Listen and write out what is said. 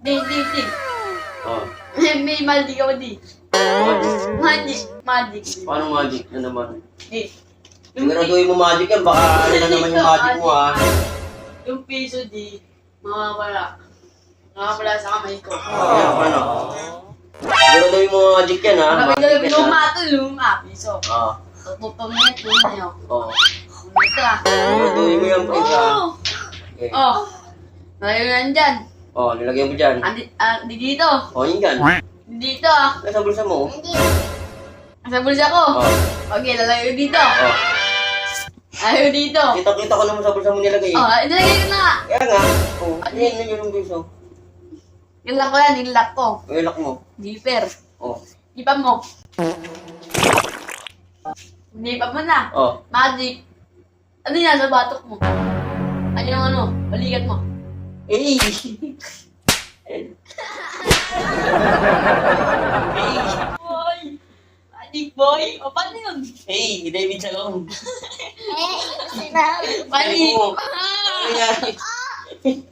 Di. Oh. May magic ako di. Magic. Paano magic na naman? Di. Siguraduhin mo magic yan, baka ano na naman yung magic mo ha. Yung piso di, mawawala. Mawawala sa kamay ko. Kaya paano? Siguraduhin mo magic yan ha. Sabi ko, luma, piso. Oo. Tutupang niya, luma yun. Oo. Ito ah. Siguraduhin mo yan, Prince ha. Okay. Oh, nalagay ko nandyan. Oh, nilagyan mo dyan. Di dito. Oh, yun dyan. Dito ah. Nasa bulsa mo. Nasa bulsa ko. Oh. Okay, lalagay ko dito. Oh. Ayaw dito. Kita ko naman sa bulsa mo nilagay. Oh, nilagay ko na nga. Kaya nga. Oh, yan yung bulso. Nilak ko yan, nilak ko. Ilak mo. Zipper. Oh. Ipa mo. Hindi pa mo na. Oh. Magic. Ano yan sa batok mo? Ano yung ano? Balikat mo. Eh! Boy! Magic boy! O, paano yun? Hey, David Salong. Magic! Ano yan?